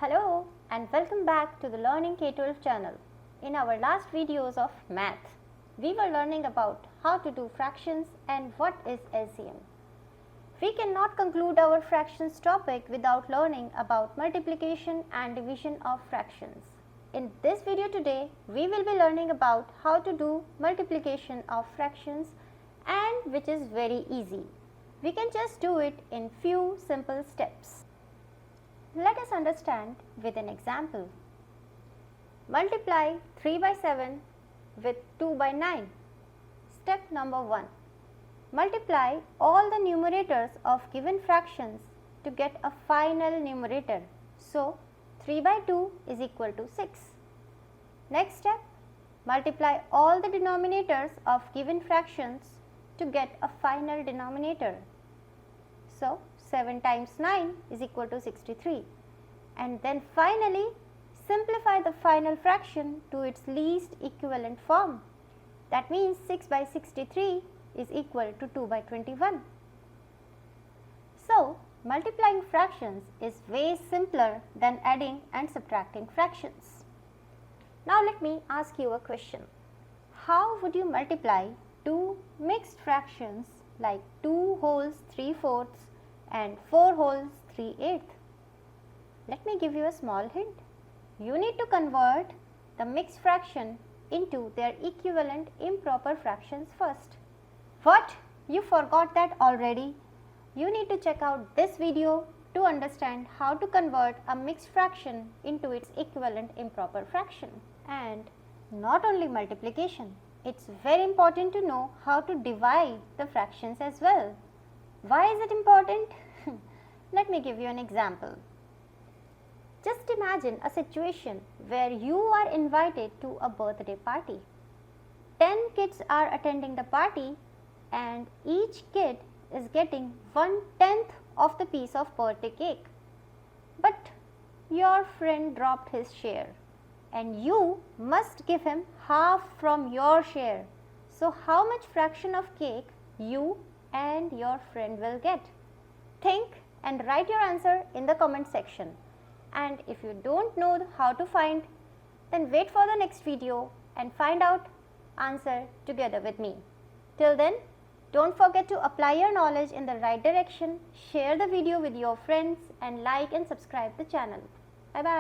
Hello and welcome back to the Learning K-12 channel. In our last videos of math, we were learning about how to do fractions and what is LCM. We cannot conclude our fractions topic without learning about multiplication and division of fractions. In this video today, we will be learning about how to do multiplication of fractions and which is very easy. We can just do it in few simple steps. Let us understand with an example. Multiply 3 by 7 with 2 by 9. Step number 1. Multiply all the numerators of given fractions to get a final numerator. So, 3 by 2 is equal to 6. Next step, multiply all the denominators of given fractions to get a final denominator. So, 7 times 9 is equal to 63. And then finally, simplify the final fraction to its least equivalent form. That means 6 by 63 is equal to 2 by 21. So, multiplying fractions is way simpler than adding and subtracting fractions. Now, let me ask you a question. How would you multiply two mixed fractions like 2 wholes 3/4 and 4 wholes 3/8? Let me give you a small hint. You need to convert the mixed fraction into their equivalent improper fractions first. What? You forgot that already? You need to check out this video to understand how to convert a mixed fraction into its equivalent improper fraction. And not only multiplication, it's very important to know how to divide the fractions as well. Why is it important? Let me give you an example. Just imagine a situation where you are invited to a birthday party. 10 kids are attending the party and each kid is getting 1/10 of the piece of birthday cake. But your friend dropped his share and you must give him half from your share. So, how much fraction of cake you and your friend will get? Think and write your answer in the comment section. And if you don't know how to find, then wait for the next video and find out answer together with me. Till then, don't forget to apply your knowledge in the right direction, share the video with your friends and like and subscribe the channel. Bye bye.